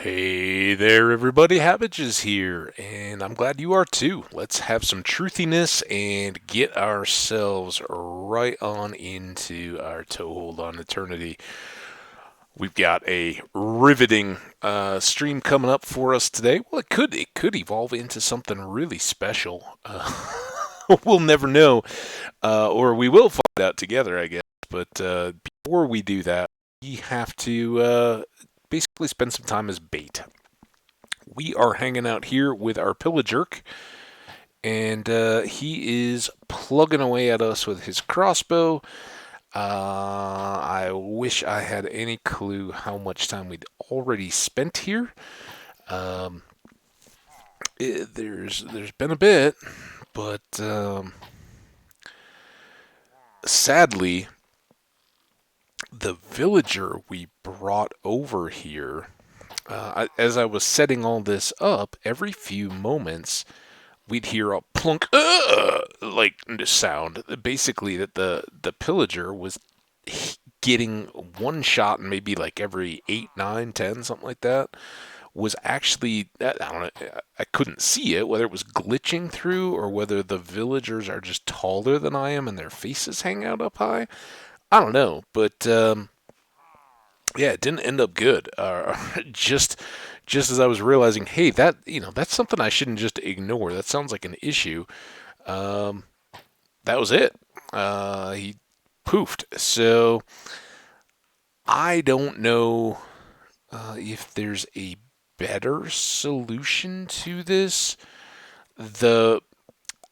Hey there, everybody. Hambbage is here, and I'm glad you are too. Let's have some truthiness and get ourselves right on into our toehold on eternity. We've got a riveting stream coming up for us today. Well, it could evolve into something really special. We'll never know, or we will find out together, I guess. But before we do that, we have to basically spend some time as bait. We are hanging out here with our Pillajerk, and he is plugging away at us with his crossbow. I wish I had any clue how much time we'd already spent here. Um, there's been a bit, but sadly, the villager we brought over here, as I was setting all this up, every few moments we'd hear a plunk, like sound. Basically, that the pillager was getting one shot, and maybe like every 8, 9, 10, something like that. Was actually, I don't know, I couldn't see it, whether it was glitching through or whether the villagers are just taller than I am and their faces hang out up high. I don't know, but yeah, it didn't end up good. Just as I was realizing, hey, that's something I shouldn't just ignore. That sounds like an issue. Um, that was it. He poofed. So I don't know if there's a better solution to this. The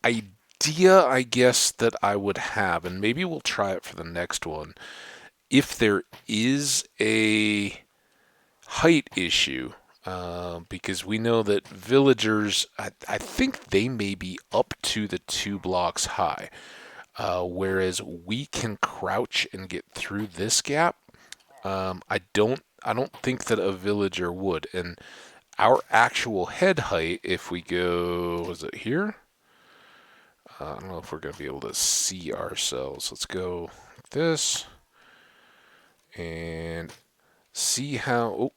idea, I guess, that I would have, and maybe we'll try it for the next one, if there is a height issue, because we know that villagers, I think they may be up to the 2 blocks high, whereas we can crouch and get through this gap. I don't think that a villager would. And our actual head height, if we go, was it here? I don't know if we're going to be able to see ourselves. Let's go like this and see how.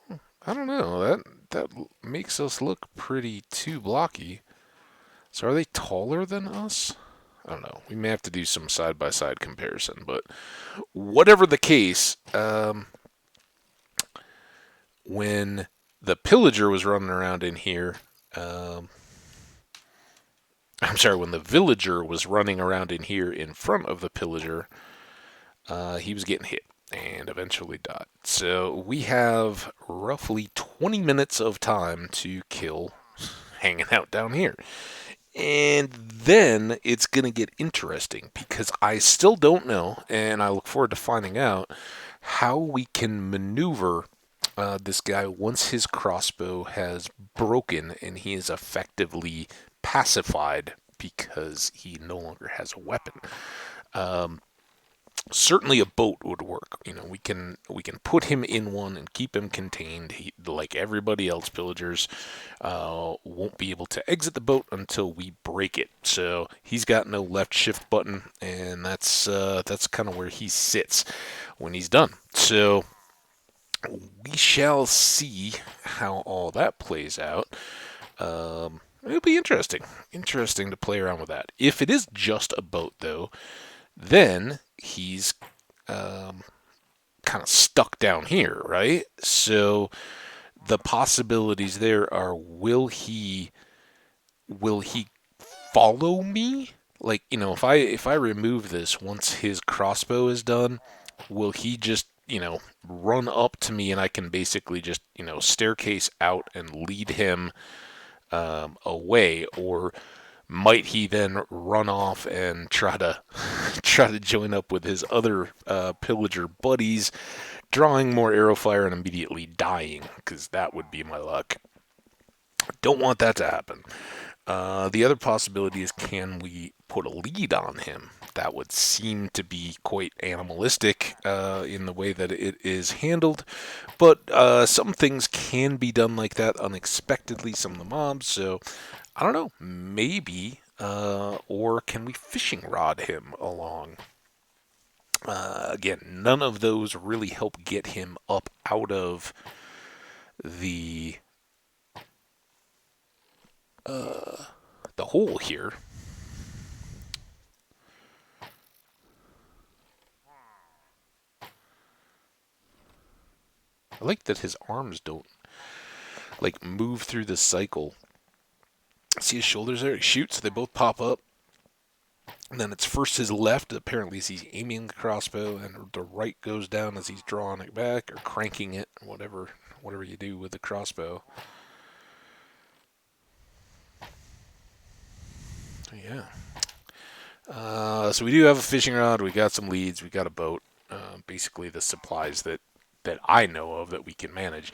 Oh, I don't know. That makes us look pretty 2 blocky. So are they taller than us? I don't know. We may have to do some side by side comparison, but whatever the case, when the pillager was running around in here, um, I'm sorry, when the villager was running around in here in front of the pillager, he was getting hit and eventually died. So we have roughly 20 minutes of time to kill hanging out down here. And then it's going to get interesting because I still don't know, and I look forward to finding out how we can maneuver this guy once his crossbow has broken and he is effectively pacified because he no longer has a weapon. Um, Certainly a boat would work. We can put him in one and keep him contained. He, like everybody else, pillagers won't be able to exit the boat until we break it. So he's got no left shift button, and that's kind of where he sits when he's done. So we shall see how all that plays out. It'll be interesting to play around with that. If it is just a boat, though, then he's um, kind of stuck down here, right? So the possibilities there are: will he follow me? Like, if I remove this once his crossbow is done, will he just run up to me and I can basically just staircase out and lead him away, or might he then run off and try to try to join up with his other pillager buddies, drawing more arrow fire and immediately dying? Because that would be my luck. Don't want that to happen. The other possibility is, can we put a lead on him? That would seem to be quite animalistic in the way that it is handled, but some things can be done like that unexpectedly, some of the mobs, so I don't know, maybe, or can we fishing rod him along? Again, none of those really help get him up out of the the hole here. I like that his arms don't like move through the cycle. See his shoulders there? He shoots, they both pop up. And then it's first his left, apparently as he's aiming the crossbow, and the right goes down as he's drawing it back or cranking it, whatever you do with the crossbow. Yeah. So we do have a fishing rod. We got some leads. We got a boat. Basically, the supplies that I know of that we can manage.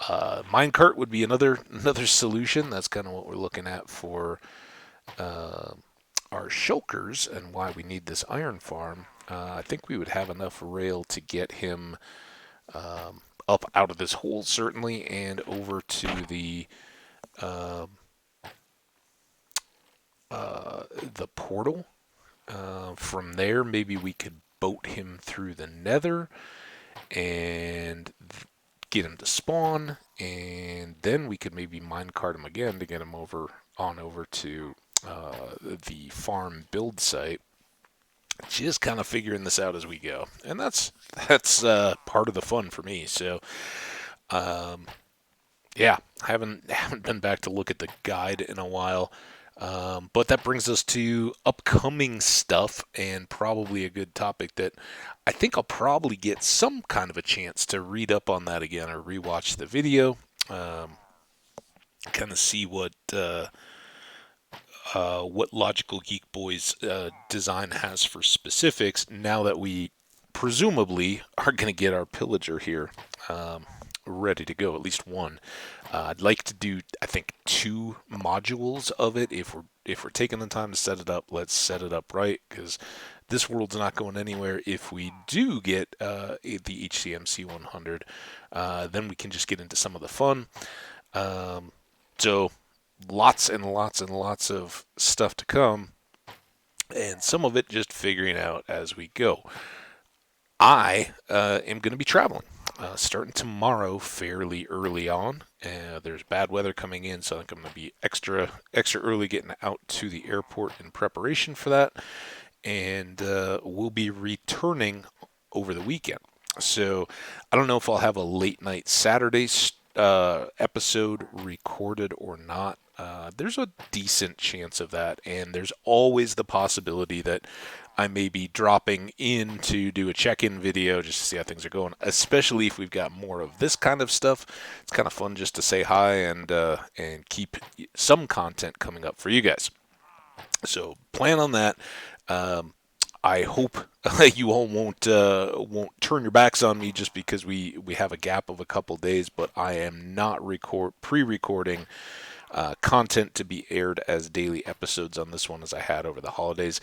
Minecart would be another solution. That's kind of what we're looking at for uh, our shulkers and why we need this iron farm. I think we would have enough rail to get him up out of this hole certainly, and over to uh, the portal. From there, maybe we could boat him through the Nether and get him to spawn, and then we could maybe minecart him again to get him over to the farm build site. Just kind of figuring this out as we go, and that's part of the fun for me. So, um, yeah, I haven't been back to look at the guide in a while. But that brings us to upcoming stuff, and probably a good topic that I think I'll probably get some kind of a chance to read up on that again or rewatch the video, um, kind of see what Logical Geek Boys design has for specifics now that we presumably are going to get our pillager here ready to go, at least one. I'd like to do, I think, 2 modules of it. If we're taking the time to set it up, let's set it up right, because this world's not going anywhere. If we do get the HCMC 100, then we can just get into some of the fun. So lots and lots and lots of stuff to come, and some of it just figuring out as we go. I am going to be traveling starting tomorrow fairly early on. There's bad weather coming in, so I think I'm going to be extra early getting out to the airport in preparation for that. And we'll be returning over the weekend. So I don't know if I'll have a late night Saturday episode recorded or not. There's a decent chance of that, and there's always the possibility that I may be dropping in to do a check-in video just to see how things are going, especially if we've got more of this kind of stuff. It's kind of fun just to say hi and keep some content coming up for you guys. So plan on that. Um, I hope you all won't turn your backs on me just because we have a gap of a couple days, but I am not pre-recording content to be aired as daily episodes on this one as I had over the holidays.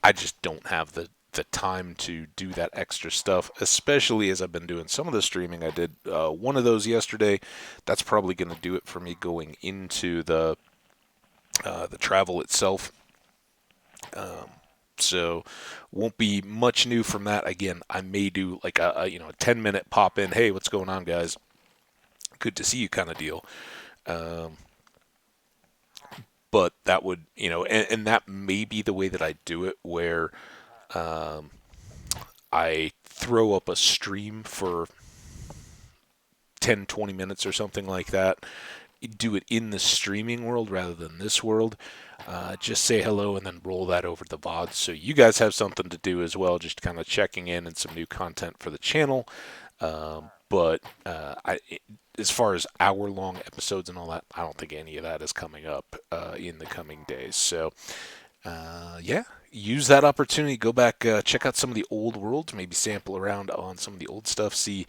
I just don't have the time to do that extra stuff, especially as I've been doing some of the streaming. I did one of those yesterday. That's probably going to do it for me going into the travel itself. So won't be much new from that. Again, I may do like a 10-minute pop in. Hey, what's going on, guys? Good to see you, kind of deal. Um, but that would and that may be the way that I do it, where um, I throw up a stream for 10-20 minutes or something like that. Do it in the streaming world rather than this world. Just say hello and then roll that over to the VOD, so you guys have something to do as well, just kind of checking in and some new content for the channel. But as far as hour-long episodes and all that, I don't think any of that is coming up in the coming days. So yeah, use that opportunity. Go back, check out some of the old worlds, maybe sample around on some of the old stuff. See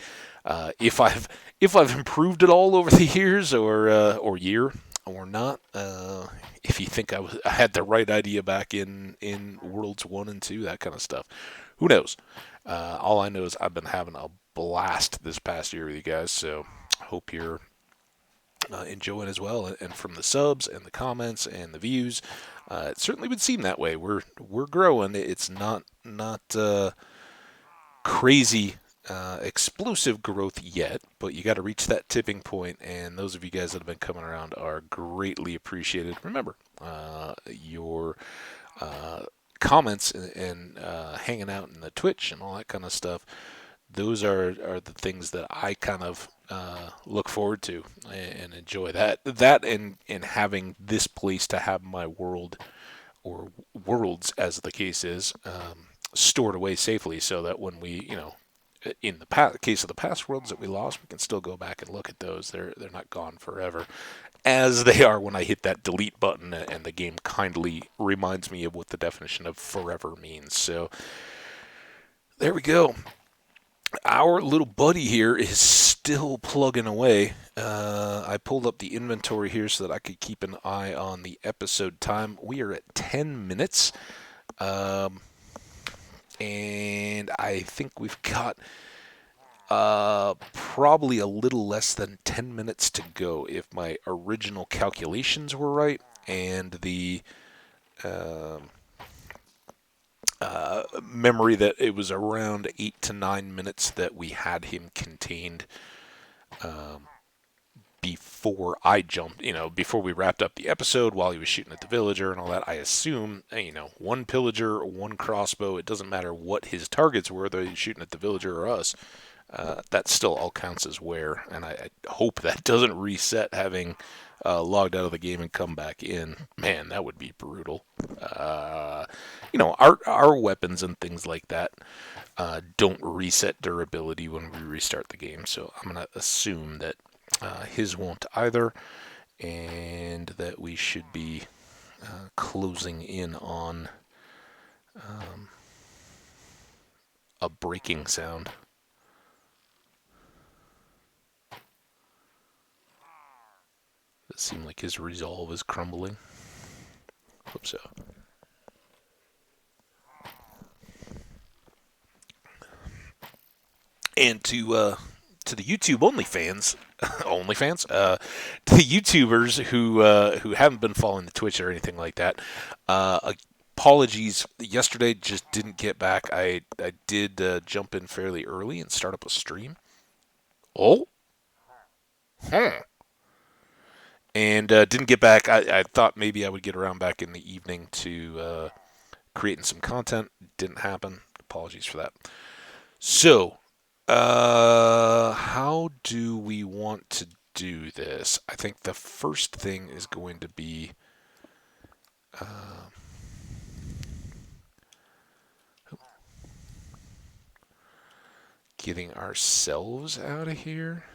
if I've improved it all over the years or year or not. If you think I had the right idea back in Worlds 1 and 2, that kind of stuff. Who knows? All I know is I've been having a blast this past year with you guys, so hope you're enjoying as well. And from the subs and the comments and the views, it certainly would seem that way. We're growing. It's not crazy explosive growth yet, but you got to reach that tipping point, and those of you guys that have been coming around are greatly appreciated. Remember, your comments and hanging out in the Twitch and all that kind of stuff, those are the things that I kind of look forward to and enjoy. That and having this place to have my world, or worlds as the case is, stored away safely, so that when we, in the case of the past worlds that we lost, we can still go back and look at those. They're not gone forever, as they are when I hit that delete button, and the game kindly reminds me of what the definition of forever means. So there we go. Our little buddy here is still plugging away. I pulled up the inventory here so that I could keep an eye on the episode time. We are at 10 minutes. And I think we've got probably a little less than 10 minutes to go if my original calculations were right, and the memory that it was around 8 to 9 minutes that we had him contained before I jumped, before we wrapped up the episode while he was shooting at the villager and all that. I assume, one pillager, one crossbow, it doesn't matter what his targets were, whether he's shooting at the villager or us. That still all counts as wear, and I hope that doesn't reset having logged out of the game and come back in. Man, that would be brutal. Our weapons and things like that don't reset durability when we restart the game, so I'm going to assume that his won't either, and that we should be closing in on a breaking sound. It seemed like his resolve is crumbling. Hope so. And to the YouTube OnlyFans, to the YouTubers who haven't been following the Twitch or anything like that, apologies. Yesterday just didn't get back. I did jump in fairly early and start up a stream. Oh, and didn't get back. I thought maybe I would get around back in the evening to creating some content. Didn't happen. Apologies for that. So, how do we want to do this? I think the first thing is going to be getting ourselves out of here.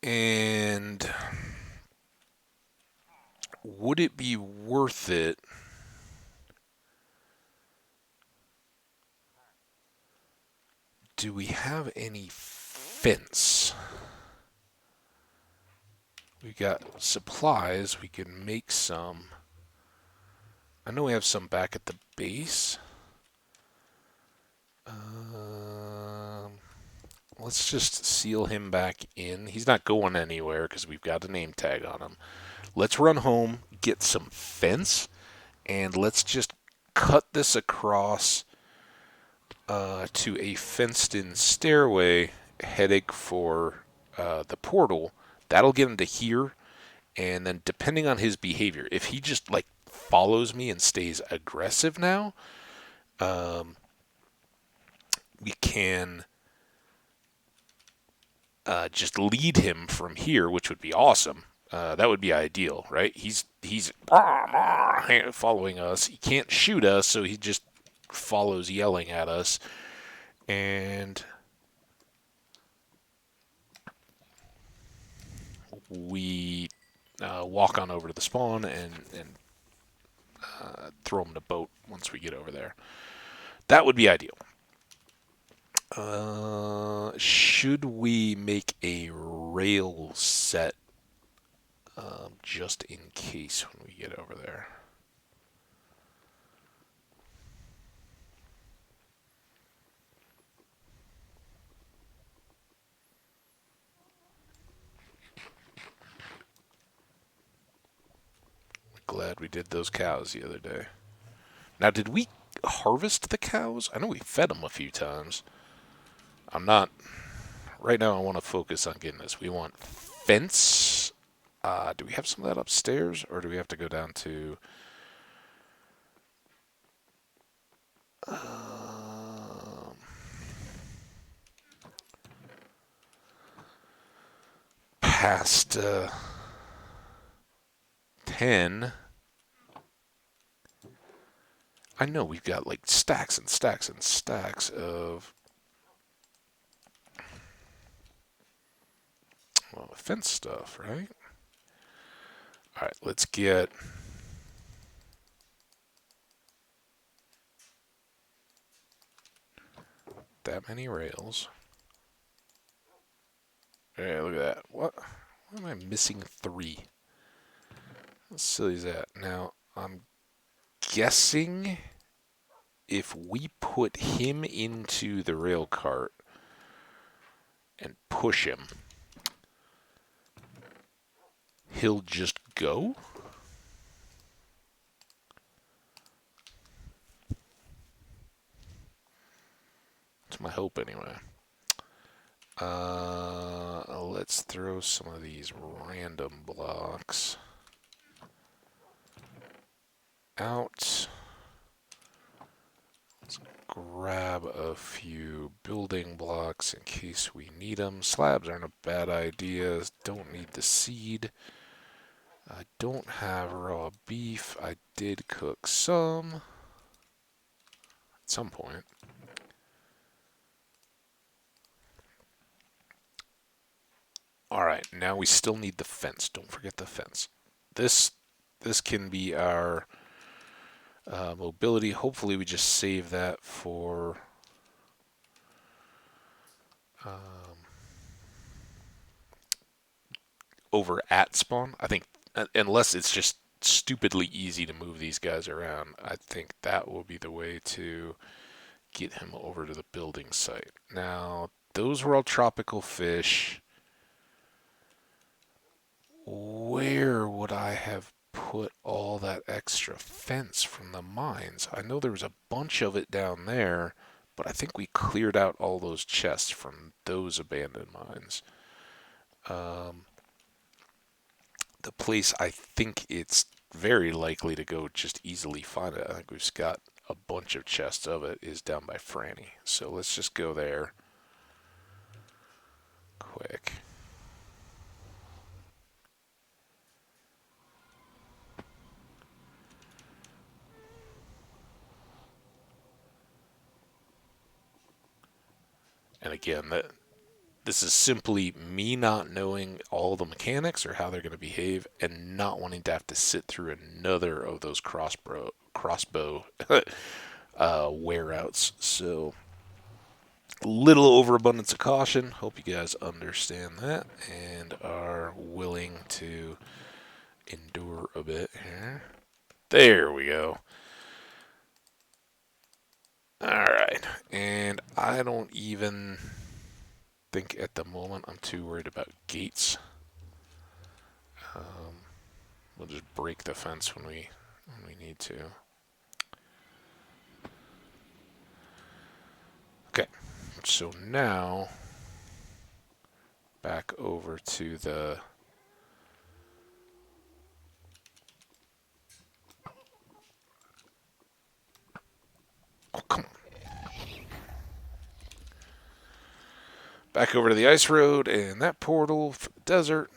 And would it be worth it do we have any fence? We got supplies. We can make some. I know we have some back at the base. Let's just seal him back in. He's not going anywhere because we've got a name tag on him. Let's run home, get some fence, and let's just cut this across to a fenced-in stairway heading for the portal. That'll get him to here, and then depending on his behavior, if he just follows me and stays aggressive now, we can just lead him from here, which would be awesome. That would be ideal, right? He's following us. He can't shoot us, so he just follows yelling at us. And we walk on over to the spawn and throw him in a boat once we get over there. That would be ideal. Should we make a rail set just in case when we get over there? glad we did those cows the other day. Now, did we harvest the cows? I know we fed them a few times. I'm not... Right now, I want to focus on getting this. We want fence. Do we have some of that upstairs, or do we have to go down to... past 10. I know we've got like stacks and stacks and stacks of fence stuff, right? All right, let's get that many rails. Hey, look at that. What? Why am I missing 3? How silly is that? Now, I'm guessing if we put him into the rail cart and push him, he'll just go? That's my hope anyway. Let's throw some of these random blocks out. Let's grab a few building blocks in case we need them. Slabs aren't a bad idea. Don't need the seed. I don't have raw beef. I did cook some at some point. Alright, now we still need the fence. Don't forget the fence. This can be our mobility. Hopefully we just save that for over at spawn. I think, unless it's just stupidly easy to move these guys around, I think that will be the way to get him over to the building site. Now, those were all tropical fish. Where would I have put all that extra fence from the mines? I know there was a bunch of it down there, but I think we cleared out all those chests from those abandoned mines. The place I think it's very likely to go just easily find it, I think we've got a bunch of chests of it, is down by Franny. So let's just go there quick. And again, this is simply me not knowing all the mechanics or how they're going to behave and not wanting to have to sit through another of those crossbow wear outs. So, little overabundance of caution. Hope you guys understand that and are willing to endure a bit here. There we go. Alright, and I don't even think at the moment I'm too worried about gates. We'll just break the fence when we need to. Okay, so now back over to the back over to the ice road and that portal for the desert.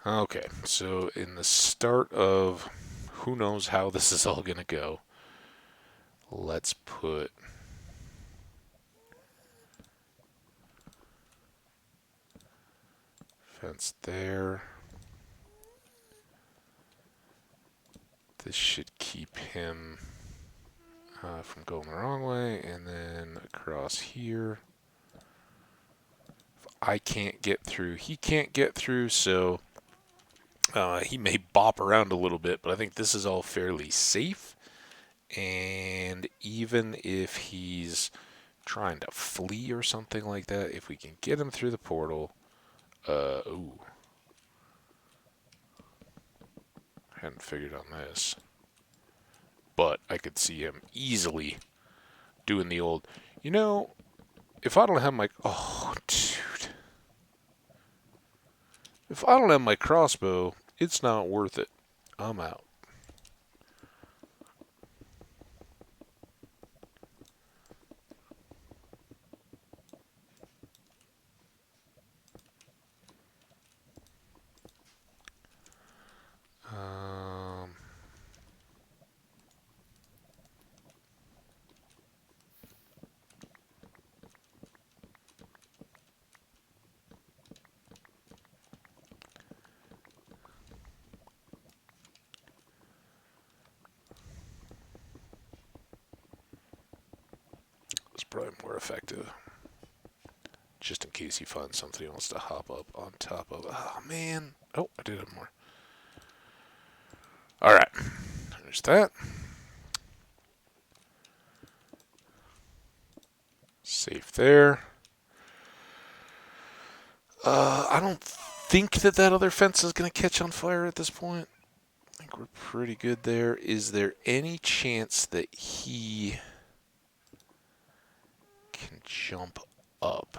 Okay, so in the start of who knows how this is all going to go, let's put fence there, This should keep him from going the wrong way, and then across here. If I can't get through, he can't get through, so he may bop around a little bit, but I think this is all fairly safe. And even if he's trying to flee or something like that, if we can get him through the portal, ooh. Hadn't figured on this. But I could see him easily doing the old, if I don't have my, oh, dude. If I don't have my crossbow, it's not worth it. I'm out. It's probably more effective. Just in case he finds something he wants to hop up on top of. Oh, man. Oh, I did it more. All right. There's that. Safe there. I don't think that other fence is going to catch on fire at this point. I think we're pretty good there. Is there any chance that he can jump up?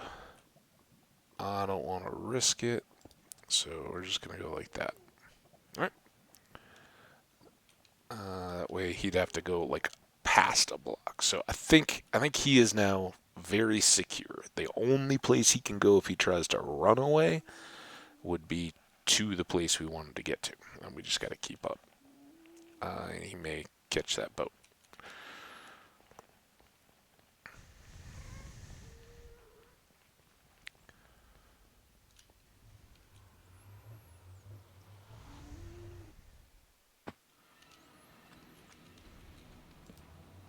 I don't want to risk it, so we're just going to go like that. All right. That way he'd have to go like past a block. So I think he is now very secure. The only place he can go if he tries to run away would be to the place we wanted to get to, and we just got to keep up. And he may catch that boat.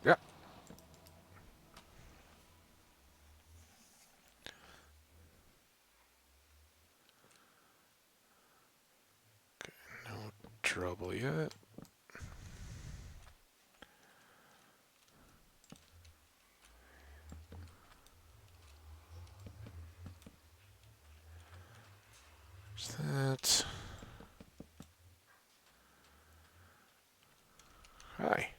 Yeah. Okay, no trouble yet. There's that. Hi.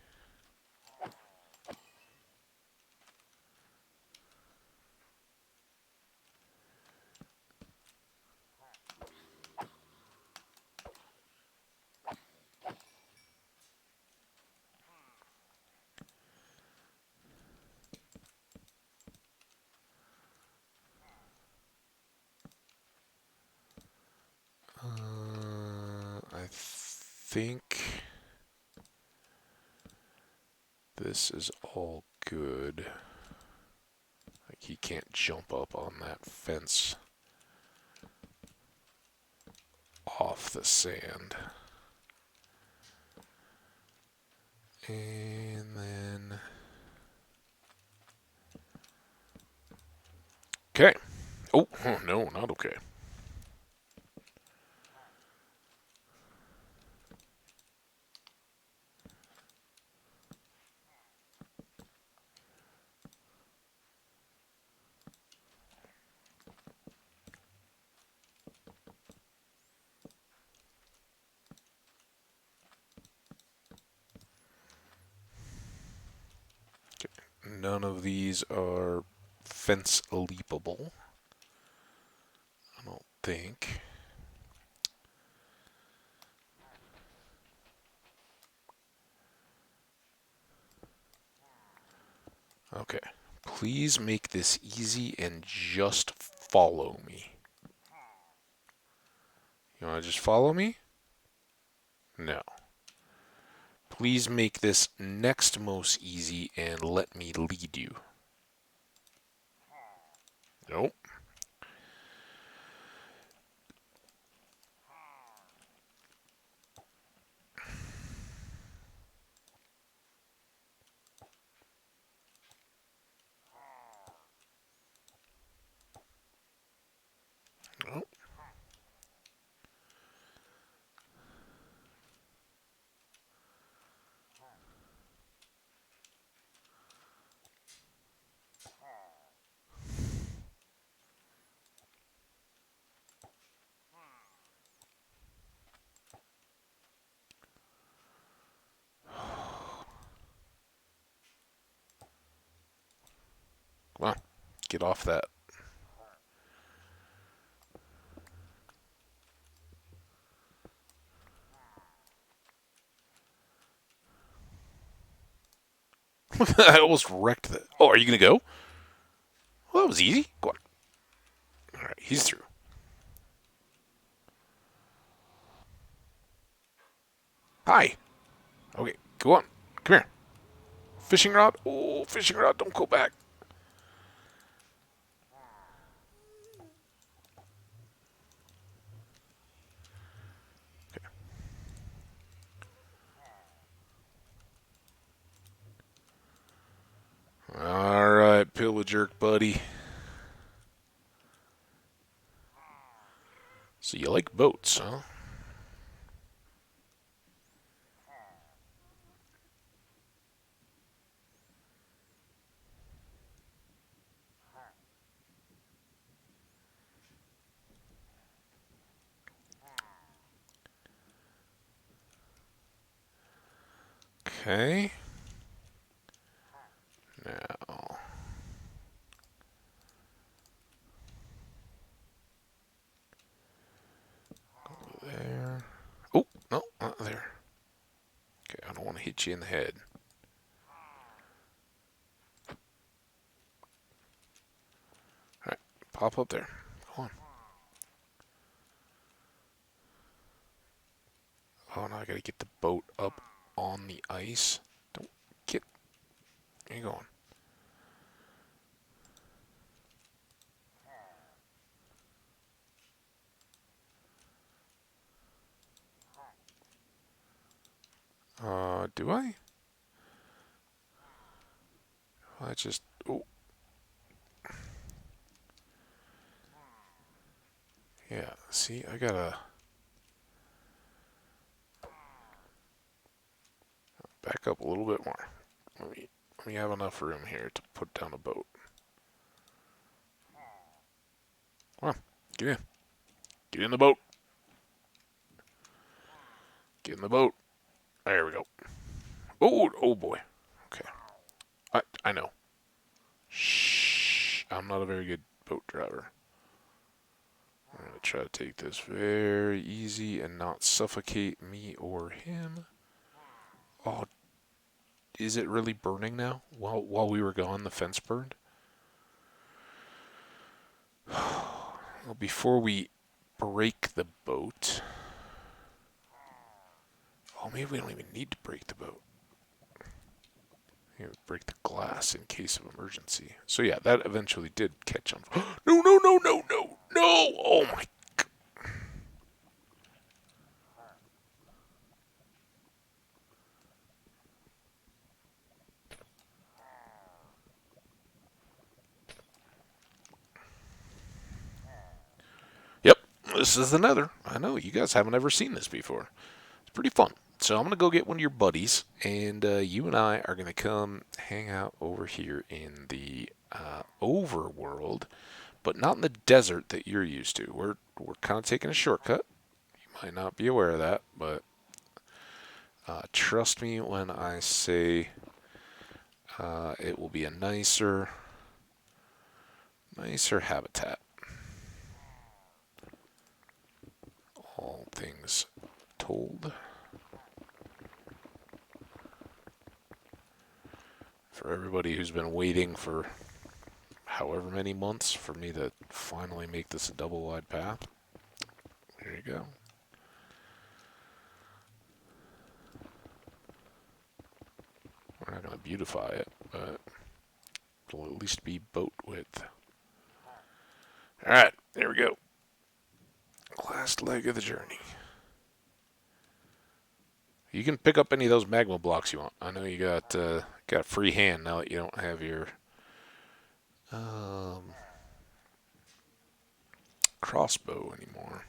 I think this is all good. Like he can't jump up on that fence off the sand. And then... Okay. Oh, no, not okay. None of these are fence leapable. I don't think. Okay. Please make this easy and just follow me. You want to just follow me? No. Please make this next most easy and let me lead you. Nope. get off that. I almost wrecked that. Oh, are you going to go? Well, that was easy. Go on. All right, he's through. Hi. Okay, go on. Come here. Fishing rod. Oh, fishing rod. Don't go back. All right, Pillajerk, buddy. So you like boats, huh? Okay. Now, there. Oh, no, not there. Okay, I don't want to hit you in the head. All right, pop up there. Come on. Oh, now I gotta get the boat up on the ice. Don't get. Where you going? Do I? I just. Oh, yeah. See, I gotta back up a little bit more. Let me have enough room here to put down a boat. Come on, get in. Get in the boat. Get in the boat. There we go. Oh, oh boy. Okay. I know. Shh. I'm not a very good boat driver. I'm gonna try to take this very easy and not suffocate me or him. Oh, is it really burning now? While we were gone, the fence burned. Well, before we break the boat. Oh, maybe we don't even need to break the boat. Here, break the glass in case of emergency. So yeah, that eventually did catch on. No, no, no, no, no, no! Oh my. Yep, this is another. I know you guys haven't ever seen this before. It's pretty fun. So I'm gonna go get one of your buddies, and you and I are gonna come hang out over here in the overworld, but not in the desert that you're used to. We're kind of taking a shortcut. You might not be aware of that, but trust me when I say it will be a nicer habitat. All things told. For everybody who's been waiting for however many months for me to finally make this a double wide path, there you go. We're not going to beautify it, but it'll at least be boat width. Alright, there we go. Last leg of the journey. You can pick up any of those magma blocks you want. I know you got a free hand now that you don't have your crossbow anymore.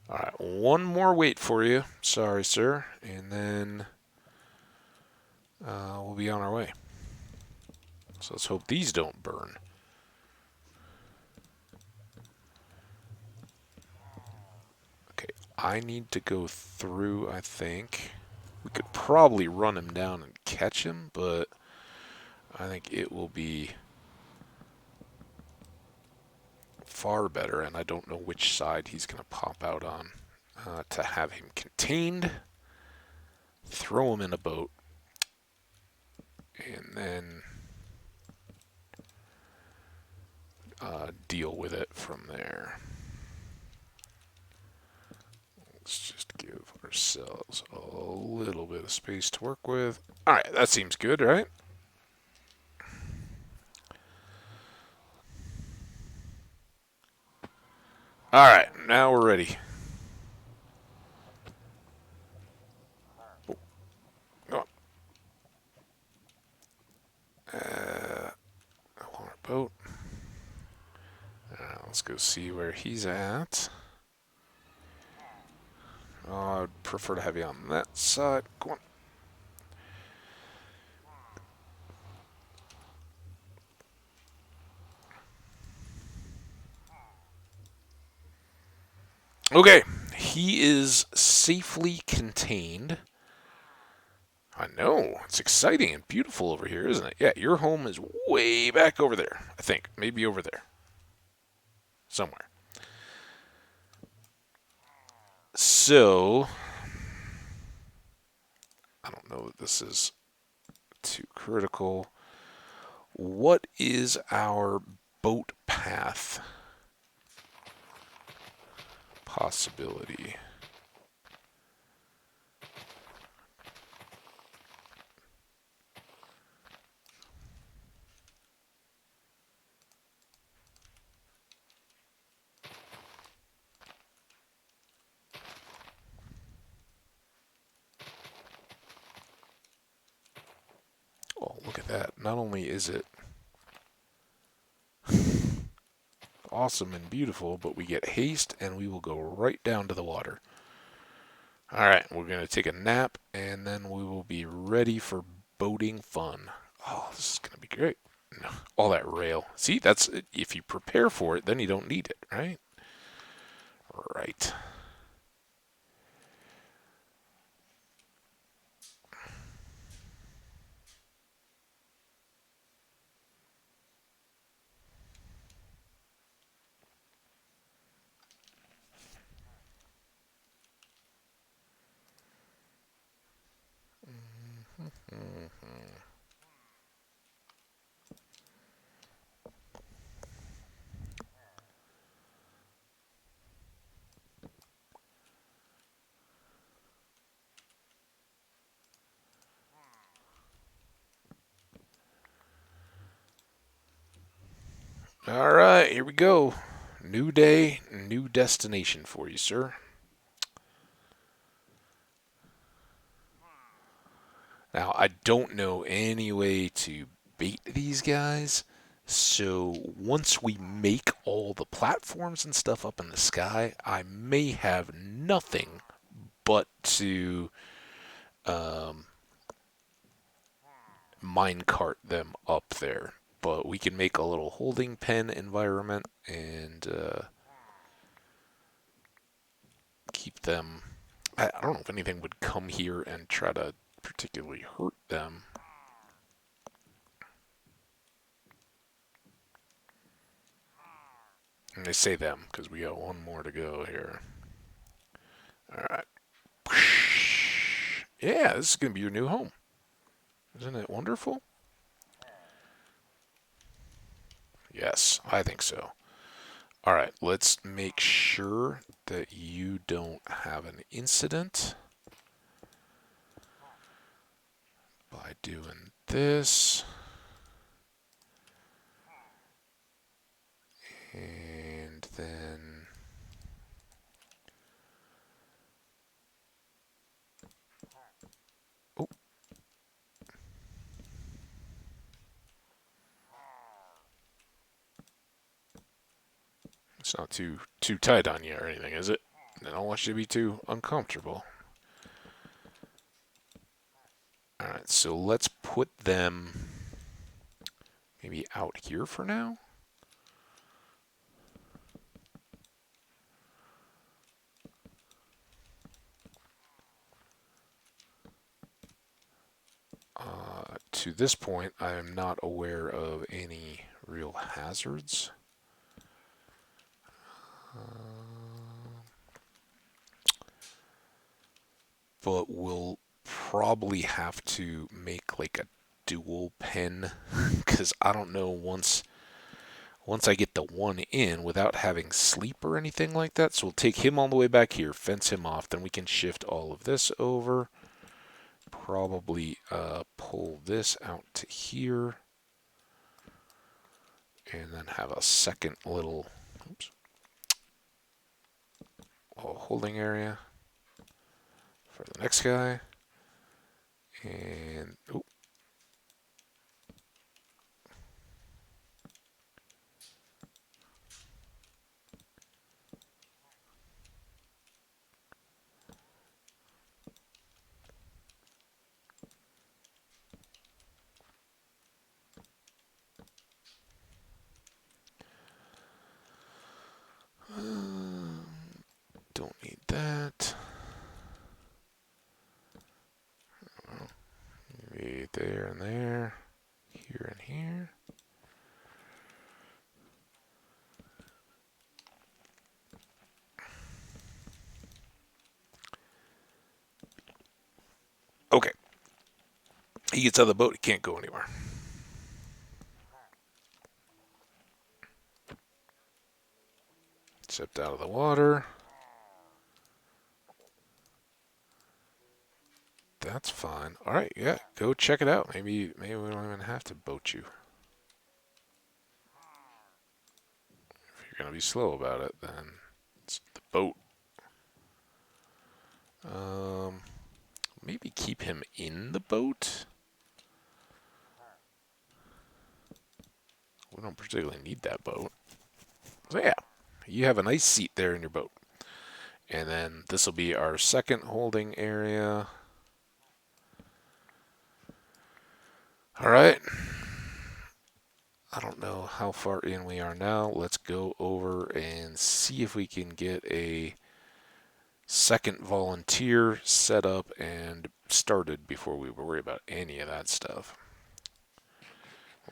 Alright, one more wait for you. Sorry, sir. And then we'll be on our way. So let's hope these don't burn. Okay, I need to go through, I think. We could probably run him down and catch him, but I think it will be far better, and I don't know which side he's going to pop out on. To have him contained, throw him in a boat, and then deal with it from there. Let's just give ourselves a little bit of space to work with. Alright, that seems good, right? Alright, now we're ready. Oh, go on. I want our boat. Let's go see where he's at. I'd prefer to have you on that side. Go on. Okay, he is safely contained. I know, it's exciting and beautiful over here, isn't it? Yeah, your home is way back over there, I think. Maybe over there. Somewhere. So, I don't know that this is too critical. What is our boat path possibility? Oh, look at that. Not only is it awesome and beautiful, but we get haste and we will go right down to the water. Alright, we're going to take a nap and then we will be ready for boating fun. Oh, this is going to be great. All that rail. See, that's if you prepare for it, then you don't need it, right? Right. All right, here we go. New day, new destination for you, sir. Now, I don't know any way to bait these guys, so once we make all the platforms and stuff up in the sky, I may have nothing but to minecart them up there. But we can make a little holding pen environment and keep them. I don't know if anything would come here and try to particularly hurt them. And they say them because we got one more to go here. All right. Yeah, this is going to be your new home. Isn't it wonderful? Yes, I think so. All right, let's make sure that you don't have an incident by doing this. And then oh, it's not too tight on you or anything, is it? I don't want you to be too uncomfortable. All right, so let's put them maybe out here for now. To this point, I am not aware of any real hazards. but we'll probably have to make like a dual pen because I don't know once I get the one in without having sleep or anything like that. So we'll take him all the way back here, fence him off, then we can shift all of this over. Probably pull this out to here, and then have a second little holding area for the next guy. And don't need that. Maybe there and there, here and here. Okay. He gets out of the boat, he can't go anywhere. Stepped out of the water. That's fine. All right, yeah, go check it out. Maybe we don't even have to boat you. If you're gonna be slow about it, then it's the boat. Maybe keep him in the boat. We don't particularly need that boat. So yeah, you have a nice seat there in your boat. And then this will be our second holding area. All right. I don't know how far in we are now. Let's go over and see if we can get a second volunteer set up and started before we worry about any of that stuff.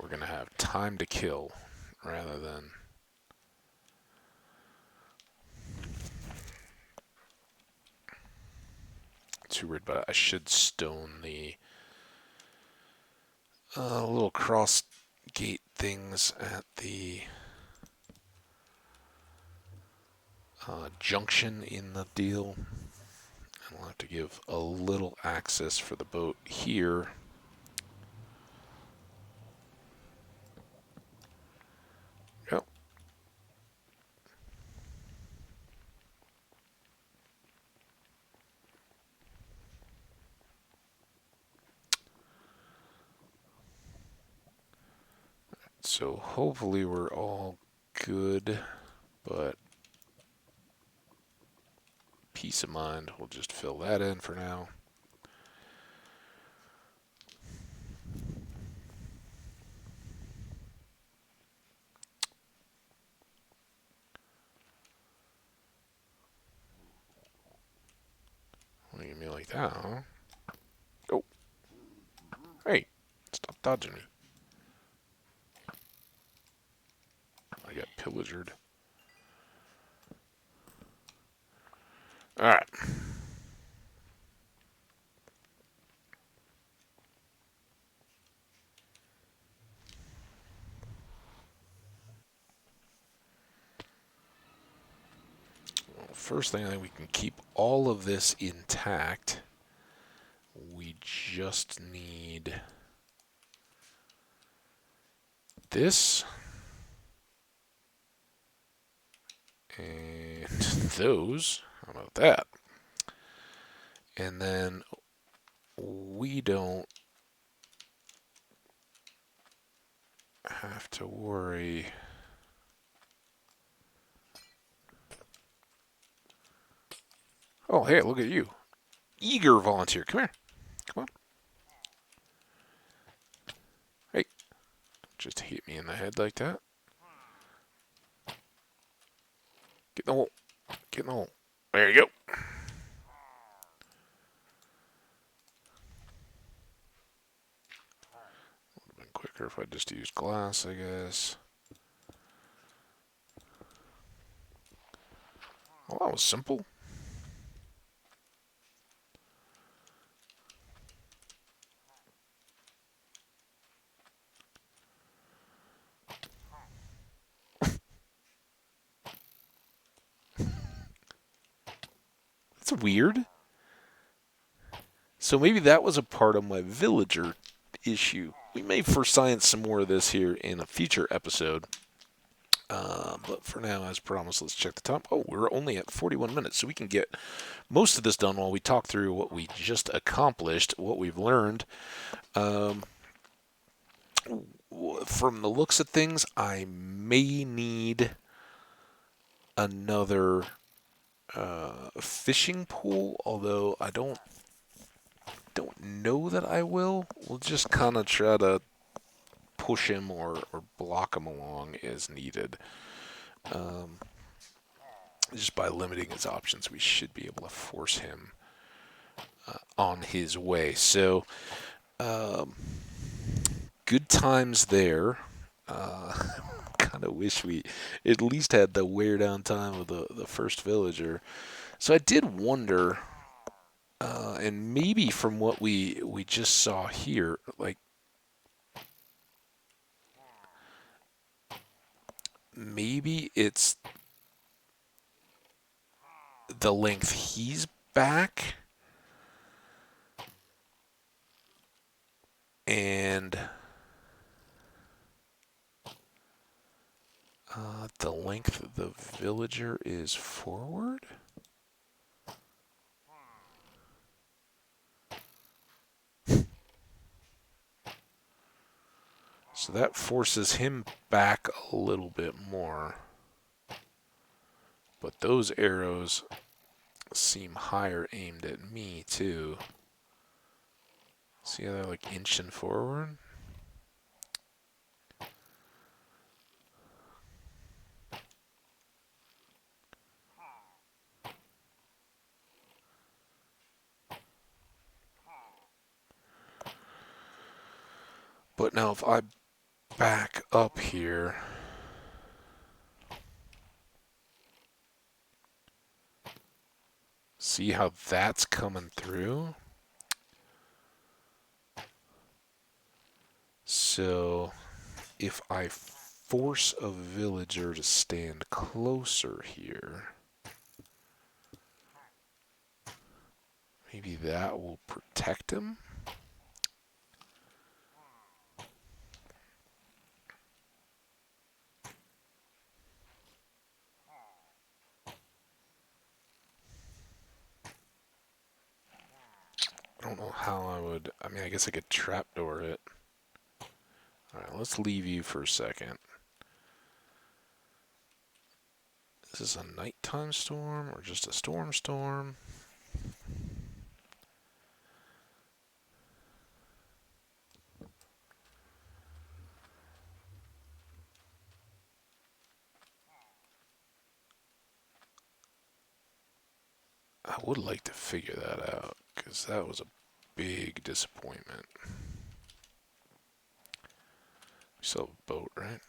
We're going to have time to kill rather than too worried about it. I should stone the little cross gate things at the junction in the deal. And we'll have to give a little access for the boat here. Yep. So hopefully we're all good, but peace of mind, we'll just fill that in for now. Look at me like that, huh? Oh. Hey, stop dodging me. I got pillagered. Alright. Well, first thing, I think we can keep all of this intact. We just need this and those. How about that? And then we don't have to worry. Oh, hey, look at you. Eager volunteer. Come here. Come on. Hey. Just hit me in the head like that. Get in the hole. Get in the hole. There you go. Would have been quicker if I just used glass, I guess. Well, that was simple. weird. So maybe that was a part of my villager issue. We may for science some more of this here in a future episode. But for now, as promised, let's check the time. Oh, we're only at 41 minutes, so we can get most of this done while we talk through what we just accomplished, what we've learned. Um, from the looks of things, I may need another fishing pole, although I don't know that I will. We'll just kind of try to push him or block him along as needed. Just by limiting his options, we should be able to force him on his way. So, good times there. Kind of wish we at least had the wear down time of the first villager. So I did wonder, and maybe from what we just saw here, like maybe it's the length he's back and the length of the villager is forward. So that forces him back a little bit more. But those arrows seem higher aimed at me too. See how they're like inching forward? But now if I back up here, see how that's coming through? So if I force a villager to stand closer here, maybe that will protect him? I don't know how I would. I mean, I guess I could trapdoor it. Alright, let's leave you for a second. Is this a nighttime storm or just a storm? I would like to figure that out, because that was a big disappointment. We still have a boat, right?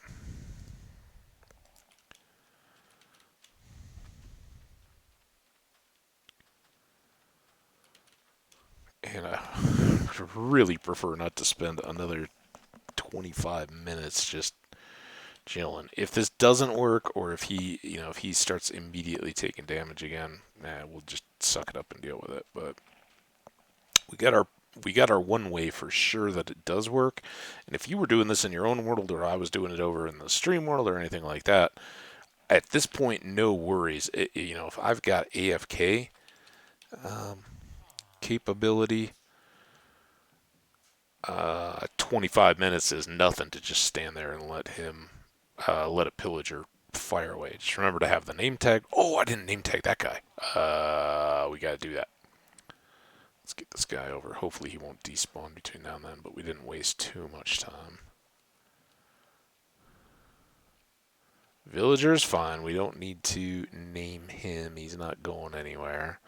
And I really prefer not to spend another 25 minutes just chilling. If this doesn't work, or if he starts immediately taking damage again, we'll just suck it up and deal with it. But we got our one way for sure that it does work. And if you were doing this in your own world, or I was doing it over in the stream world or anything like that, at this point, no worries. If I've got AFK capability, 25 minutes is nothing to just stand there and let a pillager fire away. Just remember to have the name tag. Oh, I didn't name tag that guy. We got to do that. Let's get this guy over. Hopefully he won't despawn between now and then, but we didn't waste too much time. Villager's fine. We don't need to name him. He's not going anywhere.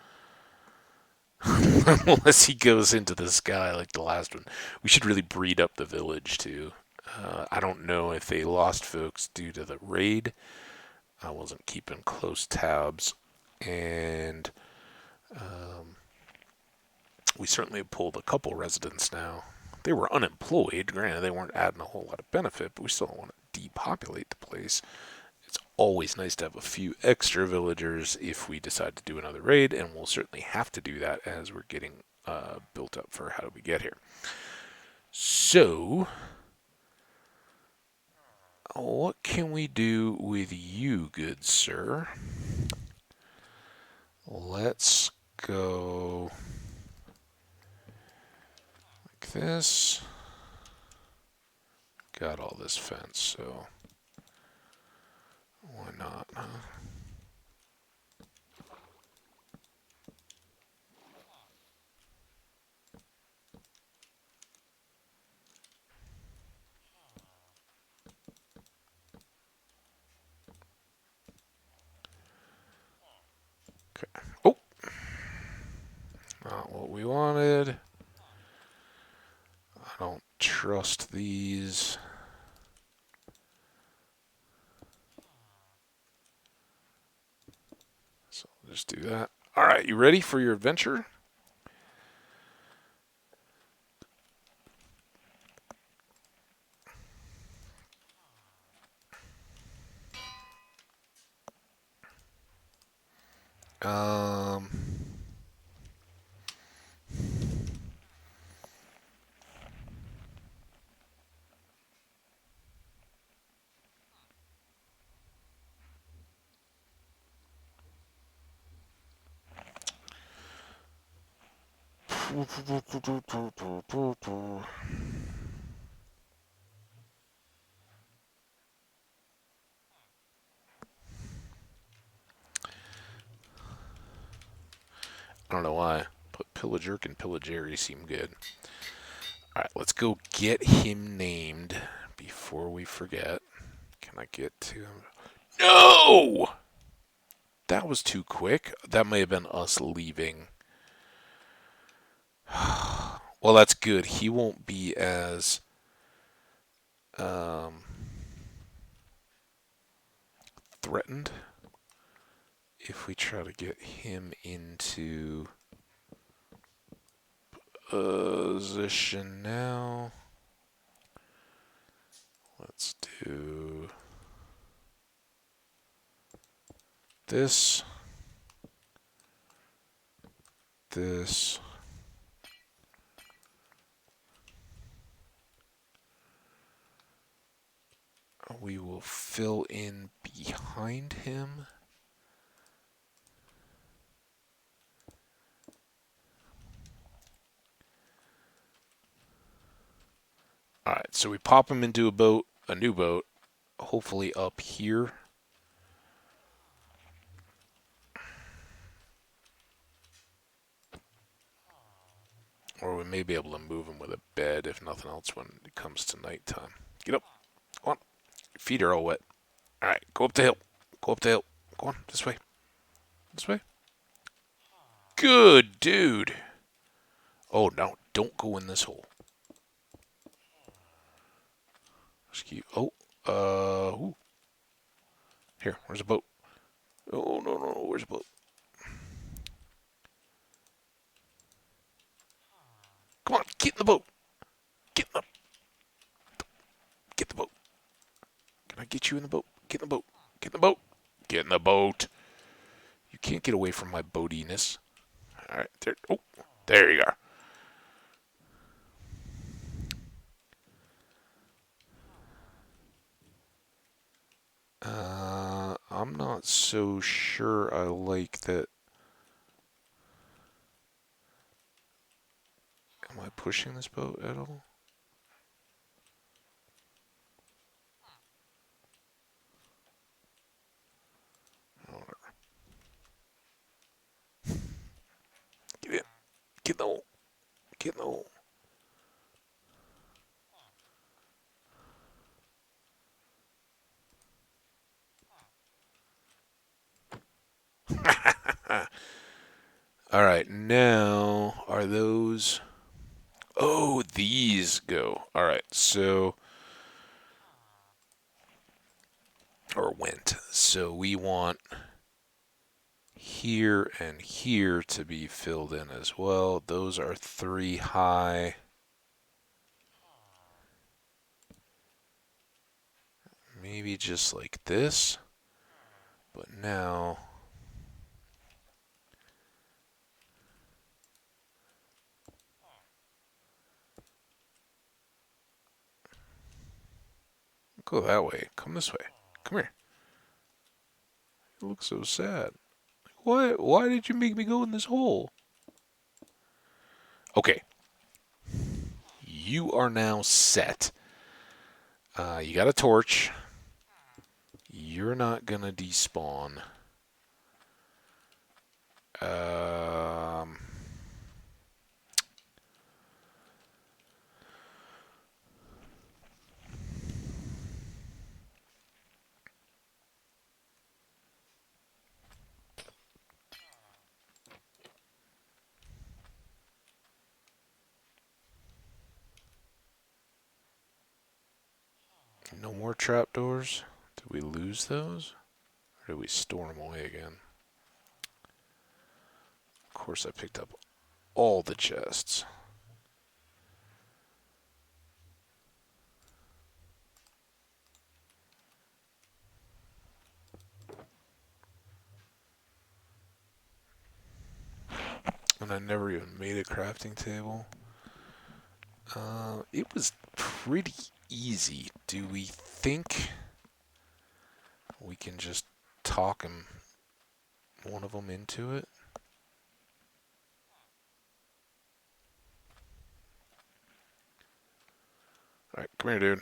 Unless he goes into the sky like the last one. We should really breed up the village too. I don't know if they lost folks due to the raid. I wasn't keeping close tabs. And we certainly pulled a couple residents now. They were unemployed. Granted, they weren't adding a whole lot of benefit, but we still don't want to depopulate the place. It's always nice to have a few extra villagers if we decide to do another raid, and we'll certainly have to do that as we're getting built up for how do we get here. So, what can we do with you, good sir? Let's go like this. Got all this fence, so why not, huh? Okay. Oh! Not what we wanted. I don't trust these. So I'll just do that. Alright, you ready for your adventure? Um... I don't know why, but Pillajerk and Pillajerry seem good. Alright, let's go get him named before we forget. Can I get to him? No! That was too quick. That may have been us leaving. Well, that's good. He won't be as threatened if we try to get him into position now. Let's do this, this. We will fill in behind him. Alright, so we pop him into a boat, a new boat, hopefully up here. Or we may be able to move him with a bed, if nothing else, when it comes to nighttime. Get up. Go on. Your feet are all wet. Alright, go up the hill. Go up the hill. Go on, this way. This way. Good dude. Oh, no, don't go in this hole. Oh, ooh. Here, where's the boat? Oh, no, no, where's the boat? Come on, get in the boat. Get in the... Get the boat. Can I get you in the boat? Get in the boat. Get in the boat. Get in the boat. You can't get away from my boatiness. Alright, there. Oh, there you are. I'm not so sure I like that. Am I pushing this boat at all? Get in. Get in the hole. Get in the hole. Alright, now are those... Oh, these go. Alright, so... Or went. So we want here and here to be filled in as well. Those are 3 high. Maybe just like this. But now... Go that way. Come this way. Come here. You look so sad. What? Why did you make me go in this hole? Okay. You are now set. You got a torch. You're not gonna despawn. Um... No more trapdoors? Did we lose those? Or did we store them away again? Of course I picked up all the chests. And I never even made a crafting table. It was pretty easy. Do we think we can just talk one of them into it? Alright, come here, dude.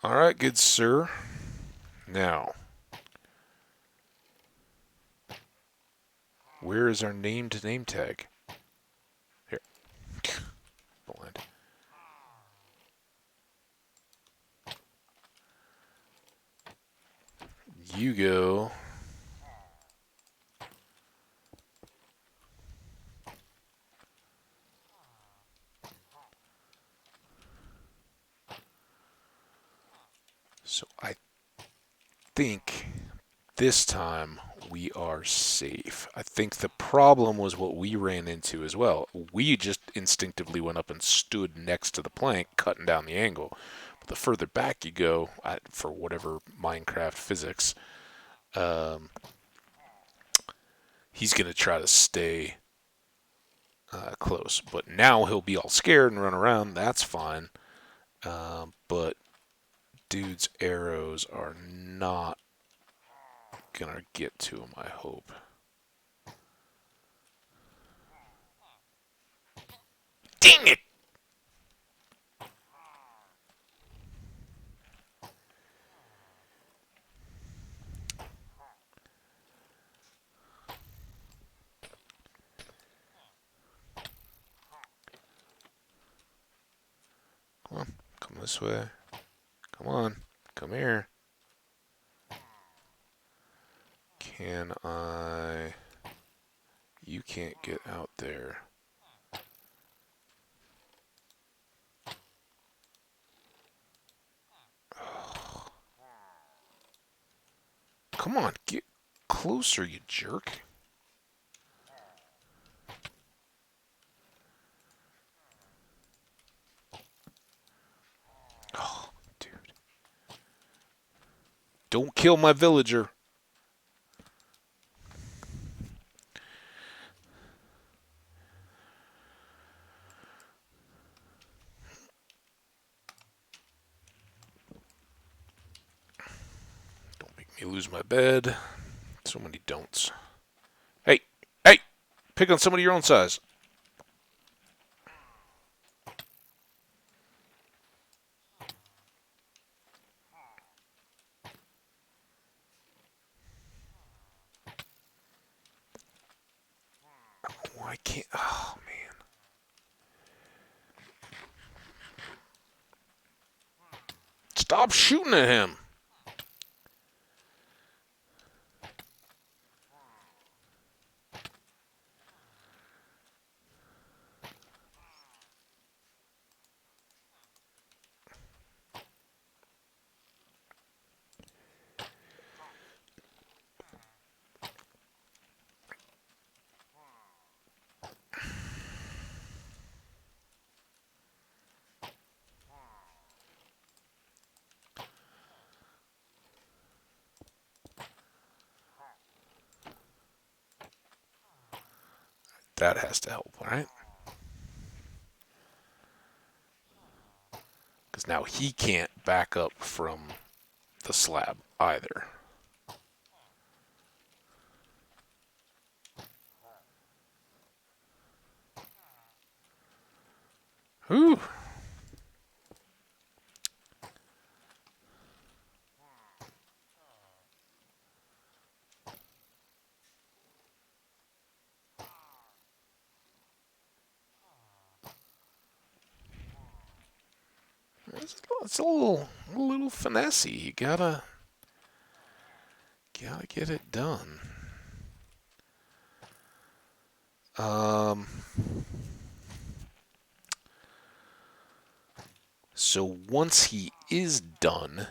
Alright, good sir. Now, where is our named name tag? Here. Blind. You go. So I think this time we are safe. I think the problem was what we ran into as well. We just instinctively went up and stood next to the plank, cutting down the angle. But the further back you go, for whatever Minecraft physics, he's going to try to stay close. But now he'll be all scared and run around. That's fine. But dude's arrows are not going to get to him, I hope. Dang it! Come on, come this way. Come on, come here. Can I... You can't get out there. Oh. Come on, get closer, you jerk. Oh, dude. Don't kill my villager. Don't make me lose my bed. So many don'ts. Hey, hey! Pick on somebody your own size. Why can't... Oh, man. Stop shooting at him. That has to help, right? Because now he can't back up from the slab either. Whew. It's a little finessey. You gotta get it done. Um, so once he is done,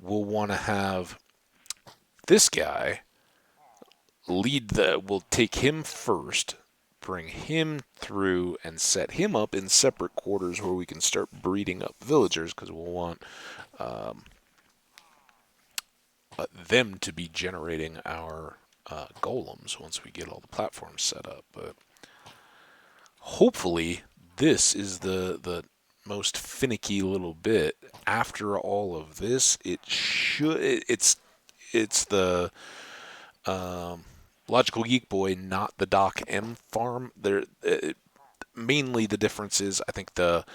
we'll want to have this guy we'll take him first, bring him through, and set him up in separate quarters where we can start breeding up villagers because we'll want um, them to be generating our golems once we get all the platforms set up. But hopefully, this is the most finicky little bit. After all of this, it's the Logical Geek Boy, not the Doc M farm. Mainly the difference is I think the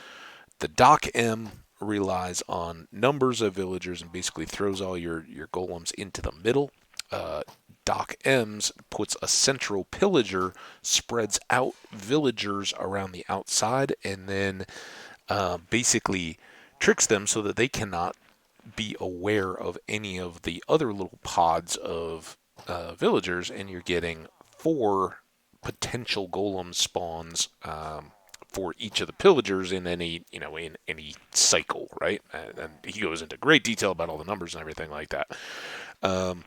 Doc M relies on numbers of villagers and basically throws all your golems into the middle. Doc M's puts a central pillager, spreads out villagers around the outside, and then basically tricks them so that they cannot be aware of any of the other little pods of villagers, and you're getting 4 potential golem spawns for each of the pillagers in any cycle, right? And he goes into great detail about all the numbers and everything like that. Um,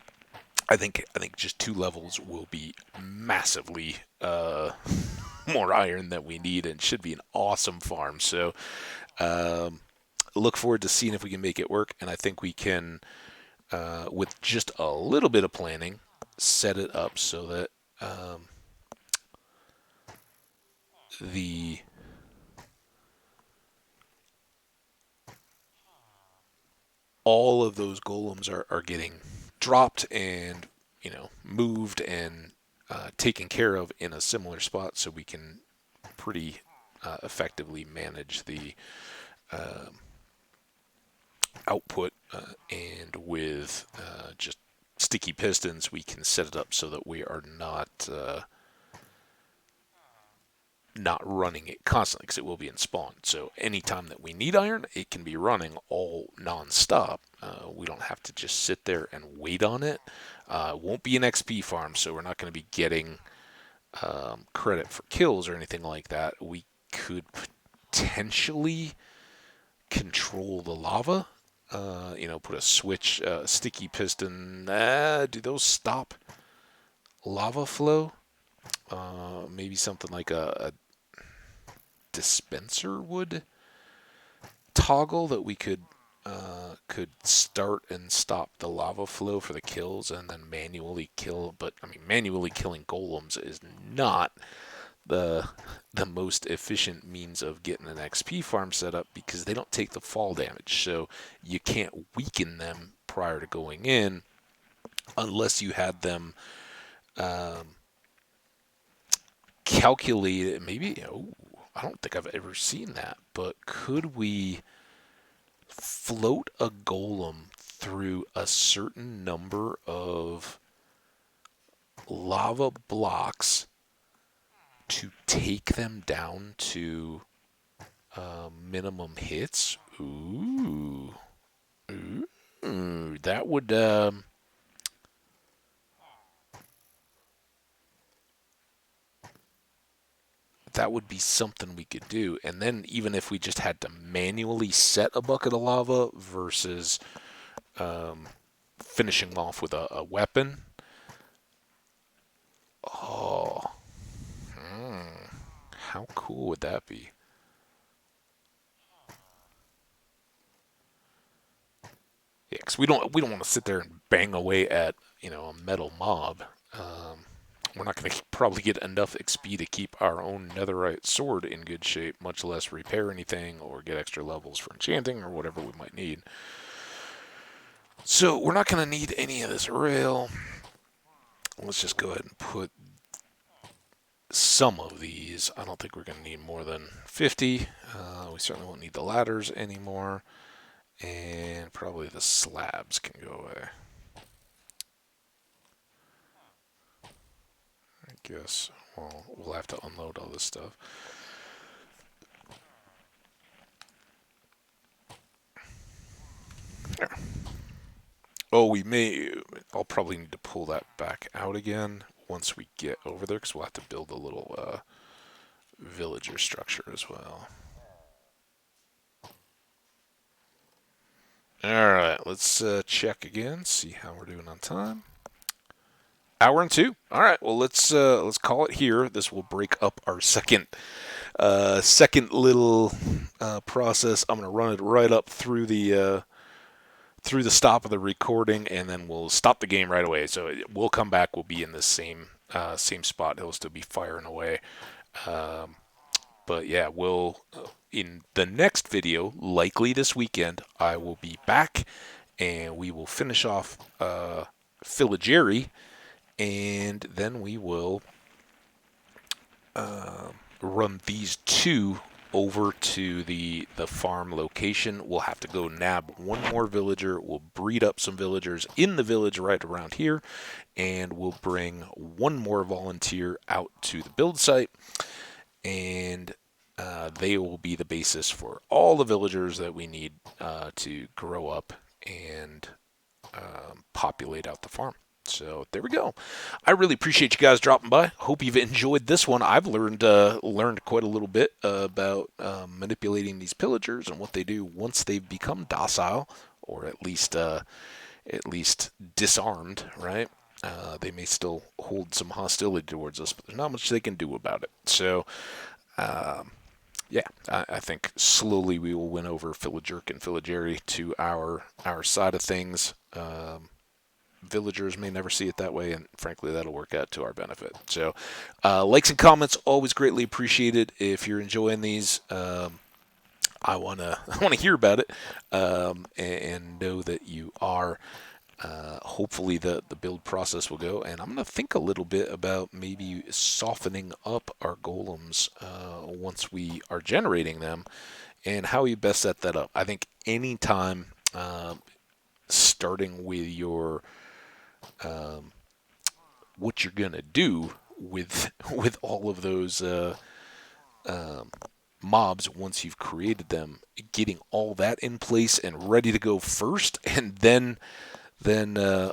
I think just 2 levels will be massively more iron than we need, and should be an awesome farm. So um, look forward to seeing if we can make it work, and I think we can, with just a little bit of planning, set it up so that the all of those golems are getting dropped and moved and taken care of in a similar spot, so we can pretty effectively manage the uh, output, and with just sticky pistons we can set it up so that we are not running it constantly, because it will be in spawn. So anytime that we need iron, it can be running all non-stop. We don't have to just sit there and wait on it. It won't be an XP farm, so we're not going to be getting credit for kills or anything like that. We could potentially control the lava. Put a switch, sticky piston. Do those stop lava flow? Maybe something like a dispenser would toggle that we could start and stop the lava flow for the kills, and then manually kill. But I mean, manually killing golems is not the most efficient means of getting an XP farm set up, because they don't take the fall damage. So you can't weaken them prior to going in unless you had them calculated. Maybe, I don't think I've ever seen that, but could we float a golem through a certain number of lava blocks to take them down to minimum hits? Ooh, that would be something we could do. And then even if we just had to manually set a bucket of lava versus finishing them off with a weapon. Oh, how cool would that be? Yeah, because we don't want to sit there and bang away at a metal mob. we're not going to probably get enough XP to keep our own netherite sword in good shape, much less repair anything or get extra levels for enchanting or whatever we might need. So we're not going to need any of this rail. Let's just go ahead and put some of these. I don't think we're going to need more than 50. We certainly won't need the ladders anymore. And probably the slabs can go away. I guess we'll have to unload all this stuff. There. Oh, I'll probably need to pull that back out again once we get over there, because we'll have to build a little villager structure as well. Alright, let's check again, see how we're doing on time. Hour and 2. Alright, well let's call it here. This will break up our second little process. I'm gonna run it right up through the stop of the recording, and then we'll stop the game right away. So we'll come back. We'll be in the same spot. It'll still be firing away. But yeah, we'll in the next video, likely this weekend, I will be back, and we will finish off Pillajerry, and then we will run these two over to the farm location. We'll have to go nab one more villager. We'll breed up some villagers in the village right around here, and we'll bring one more volunteer out to the build site, and they will be the basis for all the villagers that we need to grow up and populate out the farm. So there we go. I really appreciate you guys dropping by. Hope you've enjoyed this one. I've learned quite a little bit about manipulating these pillagers and what they do once they've become docile, or at least disarmed. Right? They may still hold some hostility towards us, but there's not much they can do about it. So. Yeah, I think slowly we will win over Pillajerk and Pillajerry to our side of things. Villagers may never see it that way, and frankly, that'll work out to our benefit. So, likes and comments always greatly appreciated. If you're enjoying these, I wanna hear about it, and know that you are. Hopefully the build process will go, and I'm going to think a little bit about maybe softening up our golems once we are generating them, and how you best set that up. I think anytime starting with your what you're going to do with all of those mobs once you've created them, getting all that in place and ready to go first, and then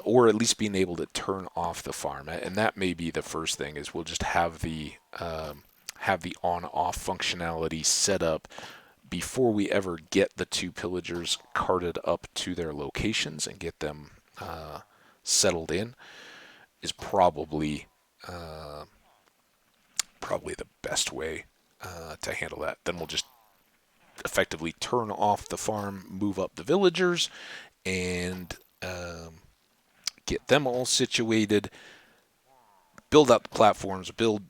or at least being able to turn off the farm. And that may be the first thing, is we'll just have the on-off functionality set up before we ever get the two pillagers carted up to their locations and get them settled in, is probably the best way to handle that. Then we'll just effectively turn off the farm, move up the villagers, and get them all situated, build out the platforms, build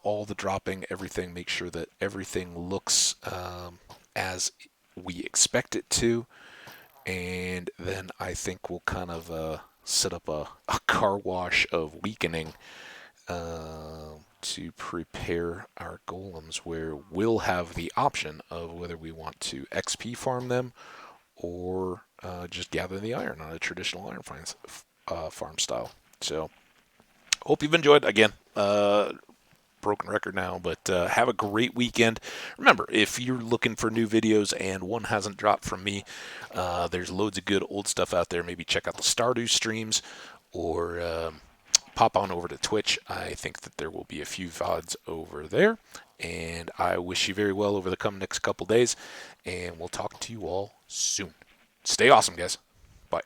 all the dropping, everything, make sure that everything looks as we expect it to, and then I think we'll kind of set up a car wash of weakening to prepare our golems, where we'll have the option of whether we want to XP farm them or just gather the iron on a traditional iron farm style. So, hope you've enjoyed. Again, broken record now, but have a great weekend. Remember, if you're looking for new videos and one hasn't dropped from me, there's loads of good old stuff out there. Maybe check out the Stardew streams, or pop on over to Twitch. I think that there will be a few VODs over there. And I wish you very well over the coming next couple days. And we'll talk to you all soon. Stay awesome, guys. Bye.